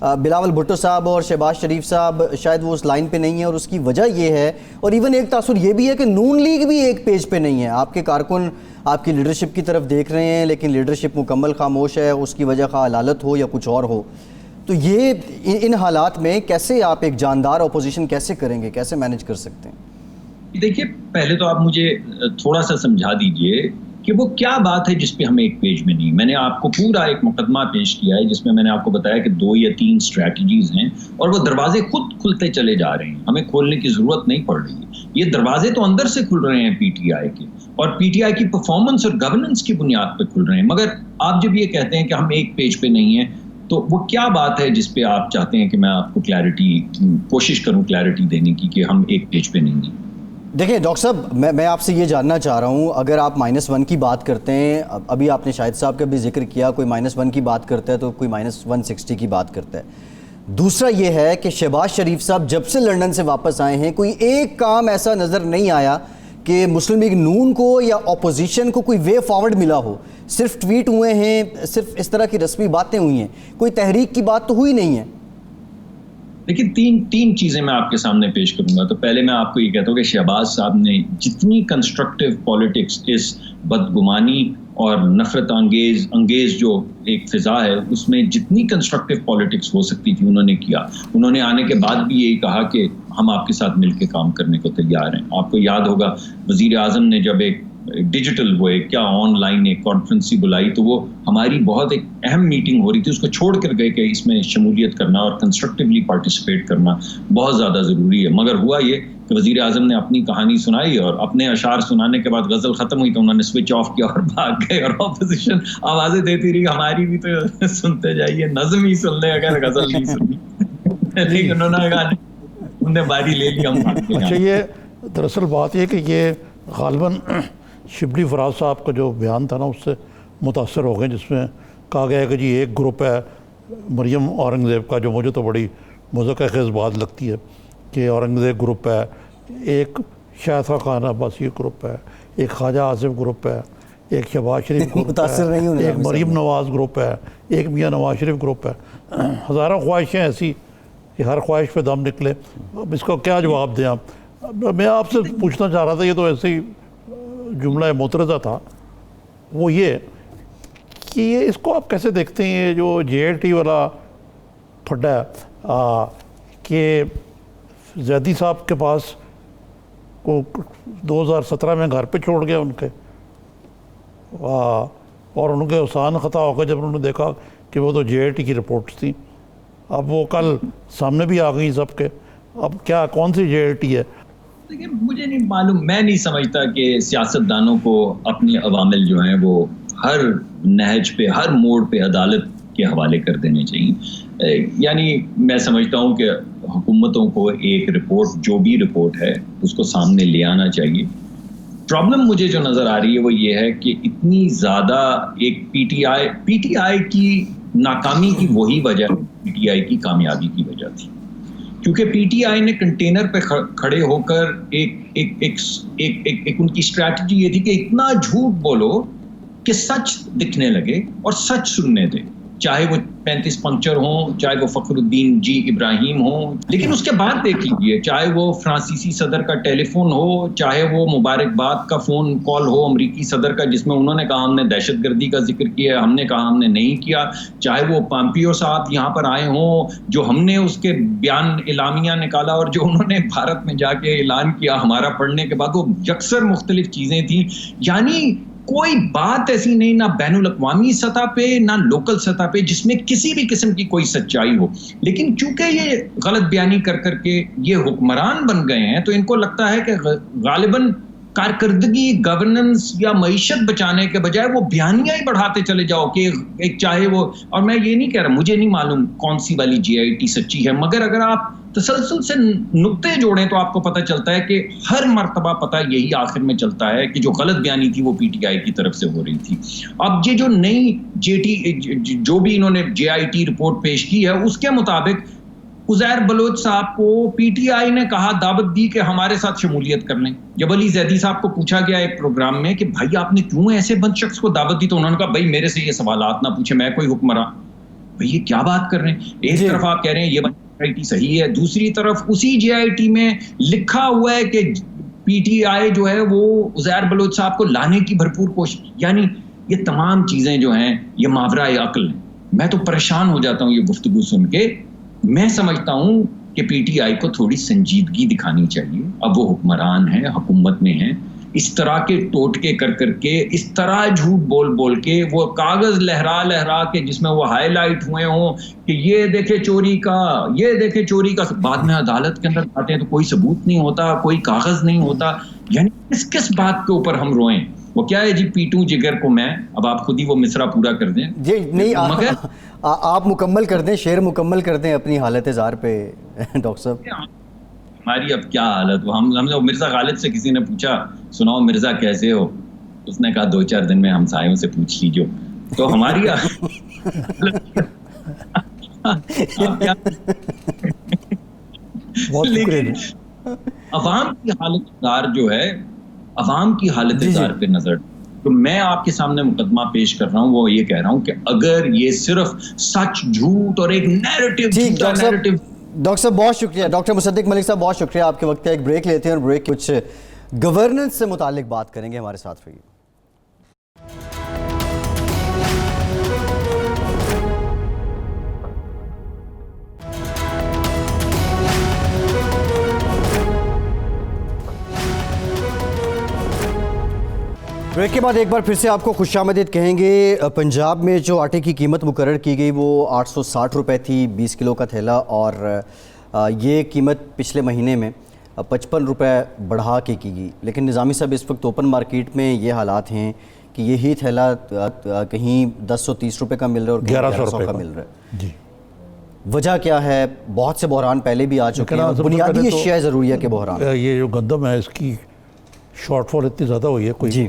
Bilawal Bhutto صاحب اور شہباز شریف صاحب شاید وہ اس لائن پہ نہیں ہیں، اور اس کی وجہ یہ ہے، اور ایون ایک تاثر یہ بھی ہے کہ نون لیگ بھی ایک پیج پہ نہیں ہے. آپ کے کارکن آپ کی لیڈرشپ کی طرف دیکھ رہے ہیں لیکن لیڈرشپ مکمل خاموش ہے، اس کی وجہ خواہ عدالت ہو یا کچھ اور ہو. تو یہ ان حالات میں کیسے آپ ایک جاندار اپوزیشن کیسے کریں گے، کیسے مینیج کر سکتے ہیں؟ دیکھیے پہلے تو آپ مجھے تھوڑا سا سمجھا دیجئے کہ وہ کیا بات ہے جس پہ ہم ایک پیج میں نہیں. میں نے آپ کو پورا ایک مقدمہ پیش کیا ہے جس میں میں نے آپ کو بتایا کہ 2 یا 3 اسٹریٹجیز ہیں اور وہ دروازے خود کھلتے چلے جا رہے ہیں، ہمیں کھولنے کی ضرورت نہیں پڑ رہی ہے. یہ دروازے تو اندر سے کھل رہے ہیں پی ٹی آئی کے، اور پی ٹی آئی کی پرفارمنس اور گورننس کی بنیاد پہ کھل رہے ہیں. مگر آپ جب یہ کہتے ہیں کہ ہم ایک پیج پہ نہیں ہیں تو وہ کیا بات ہے جس پہ آپ چاہتے ہیں کہ میں آپ کو کوشش کروں کلیئرٹی دینے کی کہ ہم ایک پیج پہ نہیں ہیں؟ دیکھیں ڈاکٹر صاحب، میں آپ سے یہ جاننا چاہ رہا ہوں، اگر آپ -1 کی بات کرتے ہیں، ابھی آپ نے شاہد صاحب کا بھی ذکر کیا، کوئی -1 کی بات کرتا ہے تو کوئی -160 کی بات کرتا ہے. دوسرا یہ ہے کہ شہباز شریف صاحب جب سے لنڈن سے واپس آئے ہیں کوئی ایک کام ایسا نظر نہیں آیا کہ مسلم لیگ نون کو یا اپوزیشن کو کوئی وے فارورڈ ملا ہو. صرف ٹویٹ ہوئے ہیں، صرف اس طرح کی رسمی باتیں ہوئی ہیں، کوئی تحریک کی بات تو ہوئی نہیں ہے. لیکن تین چیزیں میں آپ کے سامنے پیش کروں گا. تو پہلے میں آپ کو یہ کہتا ہوں کہ شہباز صاحب نے جتنی کنسٹرکٹیو پالیٹکس اس بدگمانی اور نفرت انگیز جو ایک فضا ہے اس میں جتنی کنسٹرکٹیو پالیٹکس ہو سکتی تھی انہوں نے کیا. انہوں نے آنے کے بعد بھی یہی کہا کہ ہم آپ کے ساتھ مل کے کام کرنے کو تیار ہیں. آپ کو یاد ہوگا وزیر اعظم نے جب ایک ڈیجیٹل وہ ایک کیا آن لائن ایک کانفرنس بلائی تو وہ ہماری بہت ایک اہم میٹنگ ہو رہی تھی، اس کو چھوڑ کر گئے کہ اس میں شمولیت کرنا اور کنسٹرکٹیولی پارٹیسپیٹ کرنا بہت زیادہ ضروری ہے. مگر ہوا یہ کہ وزیر اعظم نے اپنی کہانی سنائی اور اپنے اشعار سنانے کے بعد غزل ختم ہوئی تو انہوں نے سوئچ آف کیا اور بھاگ گئے، اور اپوزیشن آوازیں دیتی رہی ہماری بھی تو سنتے جائیے، نظم ہی سن لیں اگر غزل نہیں سنی. لیکن انہوں نے کہا انہوں نے باری لے لی، ہم بھاگ گئے. اچھا، یہ دراصل بات یہ کہ یہ غالباً شبلی فراز صاحب کا جو بیان تھا نا اس سے متاثر ہو گئے، جس میں کہا گیا ہے کہ جی ایک گروپ ہے مریم اورنگزیب کا، جو مجھے تو بڑی مذاق خیز بات لگتی ہے کہ اورنگزیب گروپ ہے، ایک شاہد خان عباسی گروپ ہے، ایک خواجہ آصف گروپ ہے، ایک شہباز شریف گروپ ہے، ایک مریم نواز گروپ ہے، ایک میاں نواز شریف گروپ ہے. ہزاروں خواہشیں ایسی کہ ہر خواہش پہ دم نکلے. اب اس کو کیا جواب دیں آپ؟ میں آپ سے پوچھنا چاہ رہا تھا، یہ تو ایسے ہی جملہ معترضہ تھا، وہ یہ کہ یہ اس کو آپ کیسے دیکھتے ہیں، یہ جو JIT والا پھڈا ہے کہ زیدی صاحب کے پاس کو 2017 میں گھر پہ چھوڑ گیا ان کے، اور ان کے احسان خطا ہو گئے جب انہوں نے دیکھا کہ وہ تو JIT کی رپورٹس تھیں. اب وہ کل سامنے بھی آ گئی سب کے. اب کیا کون سی JIT ہے؟ دیکھیں مجھے نہیں معلوم، میں نہیں سمجھتا کہ سیاستدانوں کو اپنی عوامل جو ہیں وہ ہر نہج پہ ہر موڑ پہ عدالت کے حوالے کر دینے چاہیے. یعنی میں سمجھتا ہوں کہ حکومتوں کو ایک رپورٹ جو بھی رپورٹ ہے اس کو سامنے لے آنا چاہیے. پرابلم مجھے جو نظر آ رہی ہے وہ یہ ہے کہ اتنی زیادہ ایک پی ٹی آئی کی ناکامی کی وہی وجہ پی ٹی آئی کی کامیابی کی وجہ تھی، کیونکہ پی ٹی آئی نے کنٹینر پہ کھڑے ہو کر ایک ان کی اسٹریٹجی یہ تھی کہ اتنا جھوٹ بولو کہ سچ دکھنے لگے اور سچ سننے دے، چاہے وہ 35 پنکچر ہوں، چاہے وہ فخر الدین جی ابراہیم ہوں. لیکن اس کے بعد دیکھ لیجیے، چاہے وہ فرانسیسی صدر کا ٹیلی فون ہو، چاہے وہ مبارکباد کا فون کال ہو امریکی صدر کا جس میں انہوں نے کہا ہم نے دہشت گردی کا ذکر کیا ہے، ہم نے کہا ہم نے نہیں کیا، چاہے وہ پامپیو صاحب یہاں پر آئے ہوں جو ہم نے اس کے بیان اعلامیہ نکالا اور جو انہوں نے بھارت میں جا کے اعلان کیا ہمارا پڑھنے کے بعد، وہ یکسر مختلف چیزیں تھیں. یعنی کوئی بات ایسی نہیں، نہ بین الاقوامی سطح پہ نہ لوکل سطح پہ، جس میں کسی بھی قسم کی کوئی سچائی ہو. لیکن چونکہ یہ غلط بیانی کر کر کے یہ حکمران بن گئے ہیں تو ان کو لگتا ہے کہ غالباً کارکردگی، گورننس یا معیشت بچانے کے بجائے وہ بیانیاں ہی بڑھاتے چلے جاؤ کہ ایک چاہے وہ، اور میں یہ نہیں کہہ رہا، مجھے نہیں معلوم کون سی والی JIT سچی ہے، مگر اگر آپ تسلسل سے نقطے جوڑیں تو آپ کو پتہ چلتا ہے کہ ہر مرتبہ پتہ یہی آخر میں چلتا ہے کہ جو غلط بیانی تھی وہ PTI کی طرف سے ہو رہی تھی. اب یہ جو نئی جو بھی انہوں نے JIT رپورٹ پیش کی ہے اس کے مطابق عزیر بلوچ صاحب کو PTI نے کہا، دعوت دی کہ ہمارے ساتھ شمولیت کر لیں. جب علی زیدی صاحب کو پوچھا گیا ایک پروگرام میں کہ بھائی آپ نے کیوں ایسے بند شخص کو دعوت دی، تو انہوں نے کہا بھائی میرے سے یہ سوالات نہ پوچھے، میں کوئی حکمراں. بھئی یہ کیا بات کر رہے ہیں؟ ایک طرف آپ کہہ رہے ہیں یہ JIT صحیح ہے، دوسری طرف اسی JIT میں لکھا ہوا ہے کہ PTI جو ہے وہ عزیر بلوچ صاحب کو لانے کی بھرپور کوشش. یعنی یہ تمام چیزیں جو ہیں یہ ماورائے عقل ہیں. میں تو پریشان ہو جاتا ہوں یہ گفتگو سن کے. میں سمجھتا ہوں کہ PTI کو تھوڑی سنجیدگی دکھانی چاہیے. اب وہ حکمران ہیں، حکومت میں ہیں، اس طرح کے ٹوٹکے کر کر کے، اس طرح جھوٹ بول بول کے، وہ کاغذ لہرا لہرا کے جس میں وہ ہائی لائٹ ہوئے ہوں کہ یہ دیکھے چوری کا، یہ دیکھے چوری کا، بعد میں عدالت کے اندر آتے ہیں تو کوئی ثبوت نہیں ہوتا، کوئی کاغذ نہیں ہوتا. یعنی کس بات کے اوپر ہم روئیں؟ وہ کیا ہے جی پیٹوں جگر کو میں. اب آپ خود ہی وہ مصرع پورا کر دیں. جی نہیں، آپ مکمل کر دیں، شعر مکمل کر دیں اپنی حالت زار پہ ڈاکٹر صاحب. ہماری اب کیا حالت، ہم نے مرزا غالب سے کسی نے پوچھا سناؤ مرزا کیسے ہو، اس نے کہا 2-4 دن میں ہمسایوں سے پوچھ لیجو. تو ہماری لیکن عوام کی حالت دار جو ہے، عوام کی حالت دار پہ نظر تو میں آپ کے سامنے مقدمہ پیش کر رہا ہوں. وہ یہ کہہ رہا ہوں کہ اگر یہ صرف سچ جھوٹ اور ایک نیریٹو ڈاکٹر صاحب بہت شکریہ. ڈاکٹر مصدق ملک صاحب بہت شکریہ آپ کے وقت کا. ایک بریک لیتے ہیں اور بریک کچھ گورننس سے متعلق بات کریں گے. ہمارے ساتھ رہیے. بریک کے بعد ایک بار پھر سے آپ کو خوش آمدید کہیں گے. پنجاب میں جو آٹے کی قیمت مقرر کی گئی وہ 860 روپے تھی 20 کلو کا تھیلا، اور یہ قیمت پچھلے مہینے میں 55 روپے بڑھا کے کی گئی. لیکن نظامی صاحب اس وقت اوپن مارکیٹ میں یہ حالات ہیں کہ یہی تھیلا کہیں 1030 روپے کا مل رہا ہے اور 1100 کا مل رہا ہے. جی وجہ کیا ہے؟ بہت سے بحران پہلے بھی آ چکے ہیں، بنیادی اشیاء ضروریہ کے بحران. یہ جو گندم ہے اس کی شارٹ فال اتنی زیادہ ہوئی ہے، کوئی جی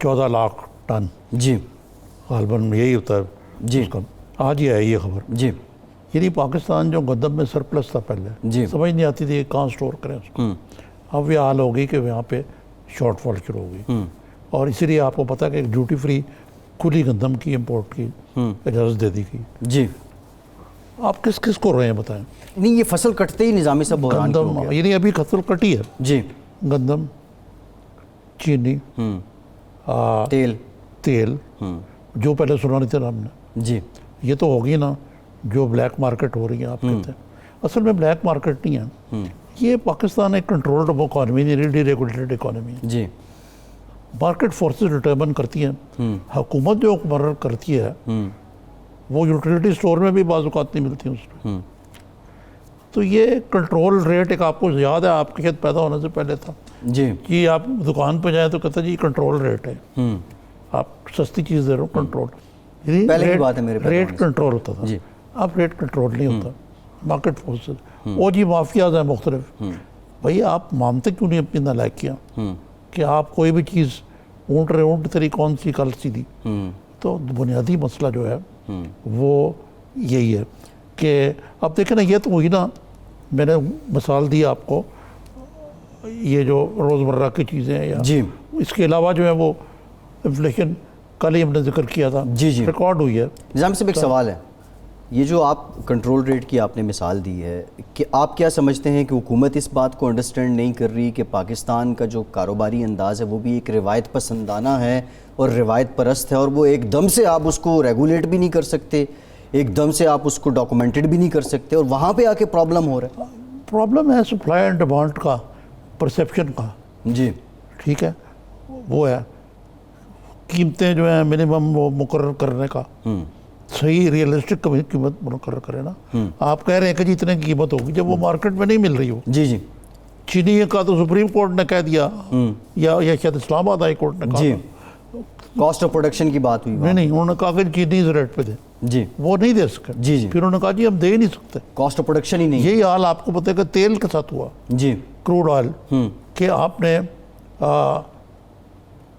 14 لاکھ ٹن جی غالباً یہی ہوتا ہے جی. آج ہی آئی یہ خبر. جی یعنی پاکستان جو گندم میں سرپلس تھا پہلے، جی سمجھ نہیں آتی تھی کہاں سٹور کریں اس کو. اب یہ حال ہو گئی کہ یہاں پہ شارٹ فال شروع ہو گئی، اور اسی لیے آپ کو پتہ ہے کہ ڈیوٹی فری کھلی گندم کی امپورٹ کی اجازت دے دی گئی. جی آپ کس کس کو رہے ہیں بتائیں؟ نہیں، یہ فصل کٹتے ہی نظامی صاحب بحران کی ہو گندم گیا. یعنی ابھی فصل کٹی ہے. جی گندم، چینی، تیل جو پہلے سنا نہیں تھا ہم نے. جی یہ تو ہوگی نا جو بلیک مارکیٹ ہو رہی ہے آپ کہتے ہیں. اصل میں بلیک مارکیٹ نہیں ہے، یہ پاکستان ایک کنٹرولڈ اکانومی نہیں، ڈی ریگولیٹڈ اکانومی ہے. جی مارکیٹ فورسز ڈٹرمن کرتی ہیں. حکومت جو مقرر کرتی ہے وہ یوٹیلیٹی اسٹور میں بھی بعض اوقات نہیں ملتی اس میں. تو یہ کنٹرول ریٹ ایک آپ کو یاد ہے آپ کے خیال پیدا ہونے سے پہلے تھا. جی جی آپ دکان پہ جائیں تو کہتا جی کنٹرول ریٹ ہے، آپ سستی چیز دے رہے ہو کنٹرول. پہلے کی بات ہے میرے ریٹ کنٹرول ہوتا تھا. اب ریٹ کنٹرول نہیں ہوتا. مارکیٹ فورسز وہ جی مافیاز ہیں مختلف. بھائی آپ مانتے کیوں نہیں اپنی نالائکیاں کہ آپ کوئی بھی چیز اونٹ تیری کون سی کل سی دی. تو بنیادی مسئلہ جو ہے وہ یہی ہے کہ اب دیکھیں نا، یہ تو ہوئی نا، میں نے مثال دی آپ کو یہ جو روزمرہ کی چیزیں ہیں. جی اس کے علاوہ جو ہے وہ انفلیشن کل ہی ہم نے ذکر کیا تھا، جی جی ریکارڈ ہوئی ہے. نظام صاحب ایک سوال ہے، یہ جو آپ کنٹرول ریٹ کی آپ نے مثال دی ہے، کہ آپ کیا سمجھتے ہیں کہ حکومت اس بات کو انڈرسٹینڈ نہیں کر رہی کہ پاکستان کا جو کاروباری انداز ہے وہ بھی ایک روایت پسندانہ ہے اور روایت پرست ہے، اور وہ ایک دم سے آپ اس کو ریگولیٹ بھی نہیں کر سکتے، ایک دم سے آپ اس کو ڈاکومنٹڈ بھی نہیں کر سکتے، اور وہاں پہ آ کے پرابلم ہو رہا ہے. پرابلم ہے سپلائی اینڈ ڈیمانڈ کا، پرسیپشن کا. جی ٹھیک ہے، وہ ہے قیمتیں جو ہیں منیمم وہ مقرر کرنے کا. صحیح ریئلسٹک قیمت مقرر کرے نا. آپ کہہ رہے ہیں کہ جی اتنے کی قیمت ہوگی جب وہ مارکیٹ میں نہیں مل رہی ہو. جی جی چینی کا تو سپریم کورٹ نے کہہ دیا، یا شاید اسلام آباد ہائی کورٹ نے کہا. جی کاسٹ آف پروڈکشن کی بات ہوئی. نہیں انہوں نے کہا کہ چینی اس ریٹ پہ دیں. جی وہ نہیں دے سکے. جی جی پھر انہوں نے کہا جی ہم دے ہی نہیں سکتے. کاسٹ آف پروڈکشن ہی نہیں. یہی حال آپ کو پتہ ہے کہ تیل کے ساتھ ہوا. جی کروڈ آئل، کہ آپ نے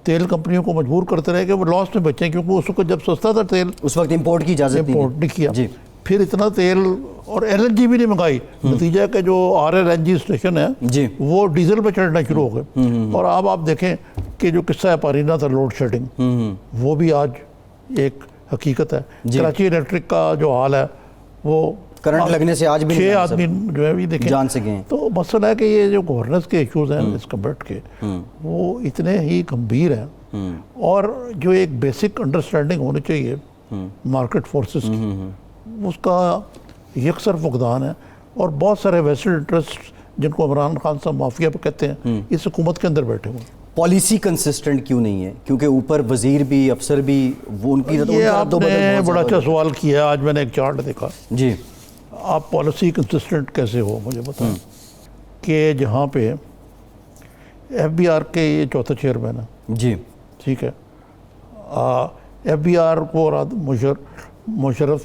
تیل کمپنیوں کو مجبور کرتے رہے کہ وہ لاس میں بچیں، کیونکہ اس وقت جب سستا تھا تیل اس وقت امپورٹ کی اجازت امپورٹ نہیں کیا. جی پھر اتنا تیل اور LNG بھی نہیں منگائی. نتیجہ ہے کہ جو RLNG اسٹیشن ہے جی وہ ڈیزل پہ چڑھنا شروع ہو گئے. اور اب آپ دیکھیں کہ جو قصہ ہے پارینہ تھا لوڈ شیڈنگ، وہ بھی آج ایک حقیقت ہے. کراچی الیکٹرک کا جو حال ہے وہ کرنٹ لگنے سے آج بھی 6 آدمی جو ہے بھی دیکھیں جان سے گئے. تو مسئلہ ہے کہ یہ جو گورننس کے ایشوز ہیں اس کمیٹ کے وہ اتنے ہی گمبھیر ہیں اور جو ایک بیسک انڈرسٹینڈنگ ہونی چاہیے مارکیٹ فورسز کی اس کا یکسر فقدان ہے. اور بہت سارے ویسٹڈ انٹرسٹ جن کو عمران خان صاحب مافیا پہ کہتے ہیں اس حکومت کے اندر بیٹھے ہوئے. پالیسی کنسسٹنٹ کیوں نہیں ہے؟ کیونکہ اوپر وزیر بھی افسر بھی وہ ان کی یہ آپ نے بڑا اچھا سوال کیا ہے. آج میں نے ایک چارٹ دیکھا. جی آپ پالیسی کنسسٹنٹ کیسے ہو مجھے بتائیں کہ جہاں پہ ایف بی آر کے یہ چوتھا چیئرمین ہے. جی ٹھیک ہے. ایف بی آر کو مشرف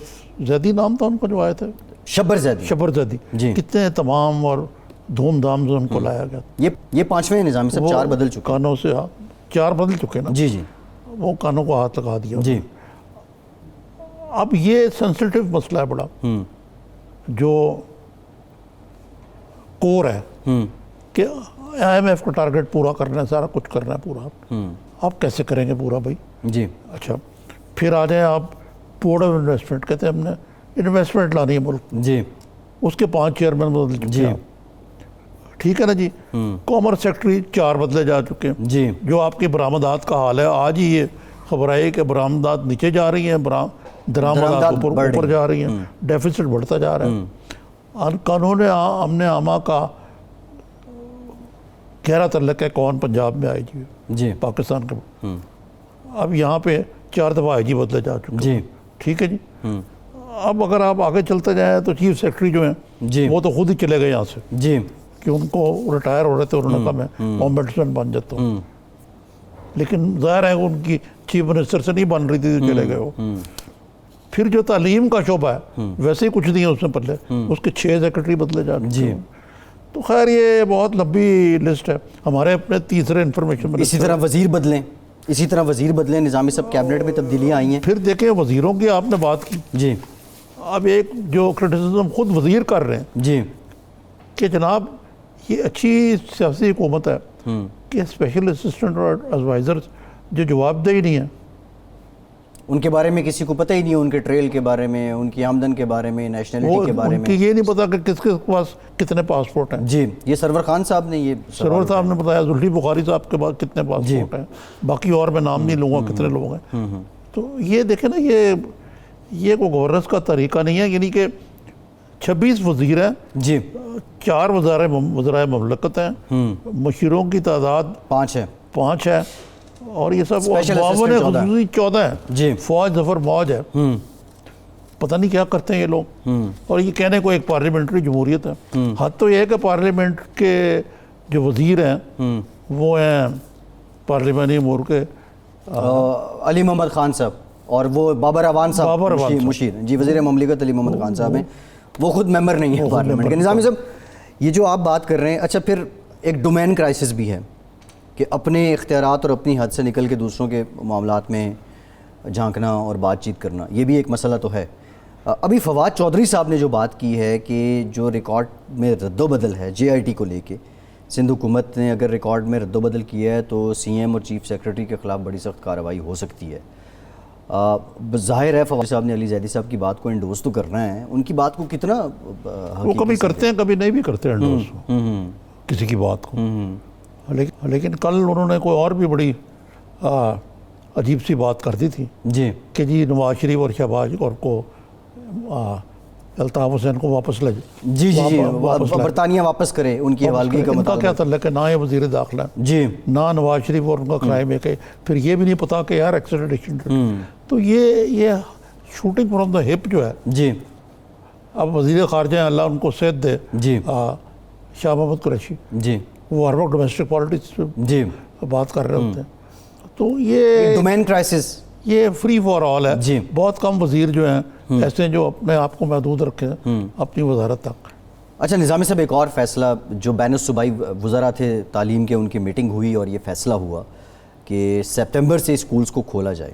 زیدی نام تھا ان کو جو آئے تھے, شبر زیدی. شبر زیدی. جی کتنے تمام اور دھوم دھام سے ان کو لایا گیا. یہ پانچویں نظامی صاحب 4 بدل چکے. کانوں سے 4 بدل چکے نا. جی جی وہ کانوں کو ہاتھ لگا دیا. جی اب یہ سینسٹیو مسئلہ ہے بڑا جو کور ہے کہ آئی ایم ایف کا ٹارگیٹ پورا کرنا ہے, سارا کچھ کرنا ہے پورا. آپ کیسے کریں گے پورا بھائی؟ جی اچھا پھر آ جائیں آپ بورڈ آف انویسٹمنٹ, کہتے ہیں ہم نے انویسٹمنٹ لانی ہے ملک. جی اس کے 5 چیئرمین بدل چکے ہیں. ٹھیک ہے نا جی. کامرس سیکٹری 4 بدلے جا چکے ہیں. جی جو آپ کی برآمدات کا حال ہے, آج ہی یہ خبر آئی کہ برآمدات نیچے جا رہی ہیں, درآمدات اوپر جا رہی ہیں, ڈیفیسٹ بڑھتا جا رہا ہے. قانون امن عامہ کا گہرا تعلق ہے کون پنجاب میں آئی جی پاکستان کے. اب یہاں پہ 4 دفعہ آئی جی بدلے جا چکے ہیں. ٹھیک ہے جی. اب اگر آپ آگے چلتے جائیں تو چیف سیکرٹری جو ہیں وہ تو خود ہی چلے گئے یہاں سے جی کہ ان کو ریٹائر ہو رہے تھے, انہوں نے کہا میں اومبڈسمین بن جاتا ہوں. لیکن ظاہر ہے ان کی چیف منسٹر سے نہیں بن رہی تھی, چلے گئے وہ. پھر جو تعلیم کا شعبہ ہے ویسے ہی کچھ نہیں ہے اس میں پہلے, اس کے 6 سیکرٹری بدلے جا چکے ہیں. تو خیر یہ بہت لمبی لسٹ ہے. ہمارے اپنے تیسرے انفارمیشن اسی طرح وزیر بدلیں, نظامی صاحب کیبنٹ میں تبدیلیاں آئی ہیں. پھر دیکھیں وزیروں کی آپ نے بات کی. جی اب ایک جو کرٹیسزم خود وزیر کر رہے ہیں جی کہ جناب یہ اچھی سیاسی حکومت ہے کہ اسپیشل اسسٹنٹ اور ایڈوائزر جو جواب دہ ہی نہیں ہے, ان کے بارے میں کسی کو پتہ ہی نہیں ہے, ان کے ٹریل کے بارے میں, ان کی آمدن کے بارے میں, نیشنلٹی کے بارے میں. ان کی یہ نہیں پتا کہ کس کے پاس کتنے پاسپورٹ ہیں. جی یہ سرور خان صاحب نے سرور صاحب نے بتایا, زلفی بخاری صاحب کے پاس کتنے پاسپورٹ ہیں, باقی اور میں نام نہیں لوں گا کتنے لوگ ہیں. تو یہ دیکھیں نا یہ کوئی گورننس کا طریقہ نہیں ہے. یعنی کہ 26 وزیر ہیں جی, 4 وزرائے مملکت ہیں, مشیروں کی تعداد 5 ہے اور یہ سب معاون خصوصی 14 ہیں جی. فوج ظفر موج ہے. پتہ نہیں کیا کرتے ہیں یہ لوگ. اور یہ کہنے کو ایک پارلیمنٹری جمہوریت ہے. حد تو یہ ہے کہ پارلیمنٹ کے جو وزیر ہیں وہ ہیں پارلیمانی امور کے علی محمد خان صاحب, اور وہ بابر اعوان صاحب مشیر جی, وزیر مملکت علی محمد خان صاحب ہیں, وہ خود ممبر نہیں ہے پارلیمنٹ کے. نظامی صاحب یہ جو آپ بات کر رہے ہیں, اچھا پھر ایک ڈومین کرائسس بھی ہے کہ اپنے اختیارات اور اپنی حد سے نکل کے دوسروں کے معاملات میں جھانکنا اور بات چیت کرنا, یہ بھی ایک مسئلہ تو ہے. ابھی فواد چودھری صاحب نے جو بات کی ہے کہ جو ریکارڈ میں رد و بدل ہے جے آئی ٹی کو لے کے, سندھ حکومت نے اگر ریکارڈ میں رد و بدل کیا ہے تو سی ایم اور چیف سیکرٹری کے خلاف بڑی سخت کارروائی ہو سکتی ہے. ظاہر ہے فواد صاحب نے علی زیدی صاحب کی بات کو انڈوز تو کرنا ہے, ان کی بات کو کتنا وہ کبھی کرتے ہیں کبھی نہیں بھی کرتے انڈوز کسی کی بات کو. لیکن کل انہوں نے کوئی اور بھی بڑی عجیب سی بات کر دی تھی جی کہ جی نواز شریف اور شہباز اور کو الطاف حسین کو واپس لے جی برطانیہ واپس کرے, ان کی حوالگی کا ان کا کیا تعلق ہے؟ نہ یہ وزیر داخلہ جی, نہ نواز شریف اور ان کا کرائم ہے کہ پھر یہ بھی نہیں پتا کہ یار ایکسٹریڈیشن. تو یہ شوٹنگ فرام دا ہپ جو ہے جی, اب وزیر خارجہ ہیں اللہ ان کو صحت دے جی, شاہ محمد قریشی جی, وہ ہر وقت ڈومیسٹک پالیٹکس پہ جی بات کر رہے ہوتے ہیں. تو یہ ڈومین کرائسس یہ فری فار آل ہے. جی, بہت کم وزیر جو ہیں ایسے ہیں جو اپنے آپ کو محدود رکھے ہیں اپنی وزارت تک. اچھا نظامی صاحب, ایک اور فیصلہ جو بین الصوبائی وزراء تھے تعلیم کے, ان کی میٹنگ ہوئی اور یہ فیصلہ ہوا کہ سپتمبر سے اسکولز کو کھولا جائے.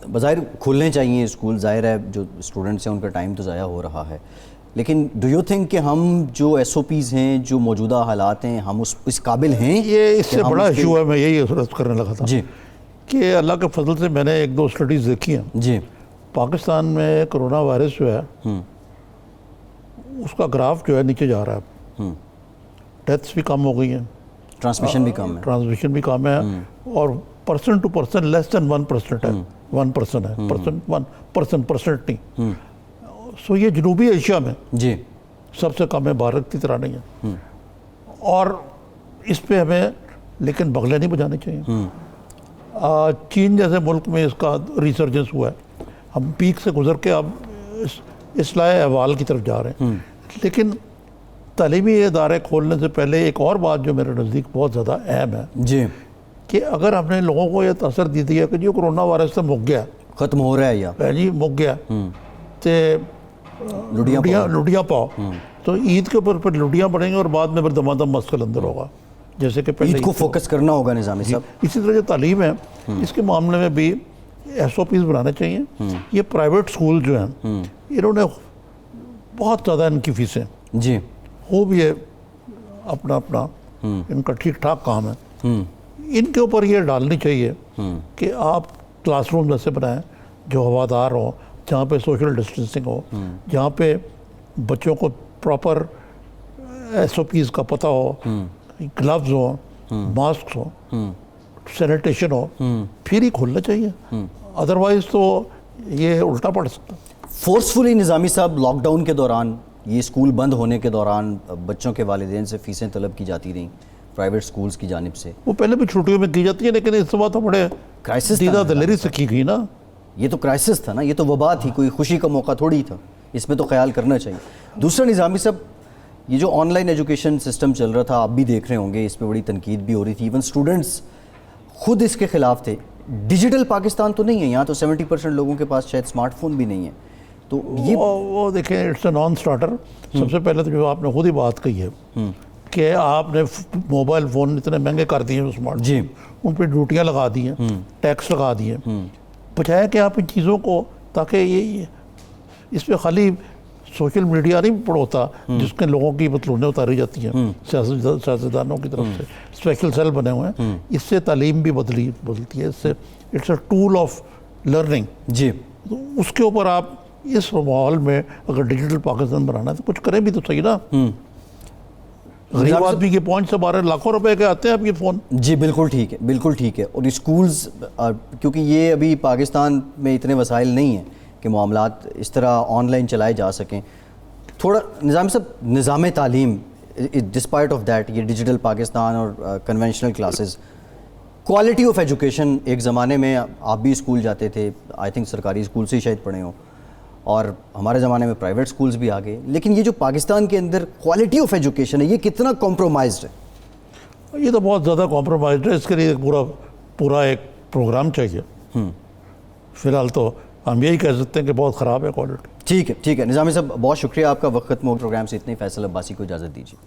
بظاہر کھولنے چاہیے اسکول, ظاہر ہے جو اسٹوڈنٹس ہیں ان کا ٹائم تو ضائع ہو رہا ہے, لیکن ڈو یو تھنک کہ ہم جو ایس او پیز ہیں, جو موجودہ حالات ہیں, ہم اس قابل ہیں؟ یہ اس سے بڑا ایشو ہے, میں یہی عرض کرنے لگا تھا جی کہ اللہ کے فضل سے میں نے ایک دو اسٹڈیز دیکھی ہیں. جی. پاکستان میں کرونا وائرس جو ہے اس کا گراف جو ہے نیچے جا رہا ہے. ڈیتھس بھی کم ہو گئی ہیں, ٹرانسمیشن بھی کم ہے, ٹرانسمیشن بھی کم ہے, اور پرسن ٹو پرسن لیس دین 1% ہے. 1% ہے, پرسنٹ نہیں. سو یہ جنوبی ایشیا میں جی سب سے کم ہے, بھارت کی طرح نہیں ہے. اور اس پہ ہمیں لیکن بغلے نہیں بجانے چاہیے. چین جیسے ملک میں اس کا ریسرجنس ہوا ہے, ہم پیک سے گزر کے اب اصلاح احوال کی طرف جا رہے ہیں. لیکن تعلیمی ادارے کھولنے سے پہلے ایک اور بات جو میرے نزدیک بہت زیادہ اہم ہے جی کہ اگر ہم نے لوگوں کو یہ تاثر دی دیا کہ جو کرونا وائرس سے مک گیا, ختم ہو رہا ہے یا جی مک گیا, تو لڈیاں پاؤ, تو عید کے اوپر پھر لڈیاں پڑیں گے اور بعد میں پھر دمادم مسکل اندر ہوگا, جیسے کہ پہلے عید کو فوکس کرنا ہوگا نظامی صاحب. اسی طرح جو تعلیم ہے اس کے معاملے میں بھی ایس او پیز بنانے چاہیے. یہ پرائیویٹ سکول جو ہیں انہوں نے بہت زیادہ ان کی فیسیں, جی وہ بھی اپنا ان کا ٹھیک ٹھاک کام ہے. ان کے اوپر یہ ڈالنی چاہیے کہ آپ کلاس روم ایسے بنائیں جو ہوادار ہوں, جہاں پہ سوشل ڈسٹینسنگ ہو, جہاں پہ بچوں کو پراپر ایس او پیز کا پتہ ہو, گلوز ہوں, ماسک ہوں, سینیٹیشن ہو, پھر ہی کھولنا چاہیے. ادروائز تو یہ الٹا پڑ سکتا. فورسفلی نظامی صاحب لاک ڈاؤن کے دوران, یہ اسکول بند ہونے کے دوران بچوں کے والدین سے فیسیں طلب کی جاتی رہیں پرائیویٹ سکولز کی جانب سے. وہ پہلے بھی چھٹیوں میں کی جاتی ہے, لیکن اس بات تو بڑے کرائسس دیدہ دلیری سے کی گئی نا. یہ تو کرائسس تھا نا, یہ تو وبا تھی, کوئی خوشی کا موقع تھوڑی تھا. اس میں تو خیال کرنا چاہیے. دوسرا نظامی صاحب, یہ جو آن لائن ایجوکیشن سسٹم چل رہا تھا, آپ بھی دیکھ رہے ہوں گے, اس پہ بڑی تنقید بھی ہو رہی تھی. ایون اسٹوڈنٹس خود اس کے خلاف تھے. ڈیجیٹل پاکستان تو نہیں ہے یہاں, تو 70% لوگوں کے پاس شاید اسمارٹ فون بھی نہیں ہے. تو یہ وہ دیکھیں اٹس اے نان اسٹارٹر. سب سے پہلے تو جو آپ نے خود ہی بات کہی ہے کہ آپ نے موبائل فون اتنے مہنگے کر دیے ہیں اسمارٹ, جی ان پہ ڈیوٹیاں لگا دی ہیں, ٹیکس لگا دیے, بجائے کہ آپ ان چیزوں کو, تاکہ یہ اس پہ خالی سوشل میڈیا نہیں پڑھوتا جس کے لوگوں کی مطلوبیں اتاری جاتی ہیں سیاستدانوں کی طرف سے, اسپیشل سیل بنے ہوئے ہیں. اس سے تعلیم بھی بدلتی ہے, اس سے it's a tool of learning. جی تو اس کے اوپر آپ اس ماحول میں اگر ڈیجیٹل پاکستان بنانا ہے تو کچھ کریں بھی تو صحیح نا. غریب آدمی کے پہنچ سے 12 لاکھوں روپے کے آتے ہیں اب یہ فون. جی بالکل ٹھیک ہے, بالکل ٹھیک ہے. اور اسکولز, کیونکہ یہ ابھی پاکستان میں اتنے وسائل نہیں ہیں کہ معاملات اس طرح آن لائن چلائے جا سکیں. تھوڑا نظام صاحب, نظام تعلیم ڈسپائٹ آف دیٹ, یہ ڈیجیٹل پاکستان اور conventional classes, quality of education, ایک زمانے میں آپ بھی اسکول جاتے تھے, آئی تھنک سرکاری اسکول سے ہی شاید پڑھے ہوں, اور ہمارے زمانے میں پرائیویٹ اسکولز بھی آ گئے, لیکن یہ جو پاکستان کے اندر کوالٹی آف ایجوکیشن ہے, یہ کتنا کمپرومائزڈ ہے؟ یہ تو بہت زیادہ کمپرومائزڈ ہے. اس کے لیے پورا ایک پروگرام چاہیے. فی الحال تو ہم یہی کہہ سکتے ہیں کہ بہت خراب ہے کوالٹی. ٹھیک ہے نظامی صاحب, بہت شکریہ آپ کا. وقت میں پروگرام سے اتنے. فیصل عباسی کو اجازت دیجیے.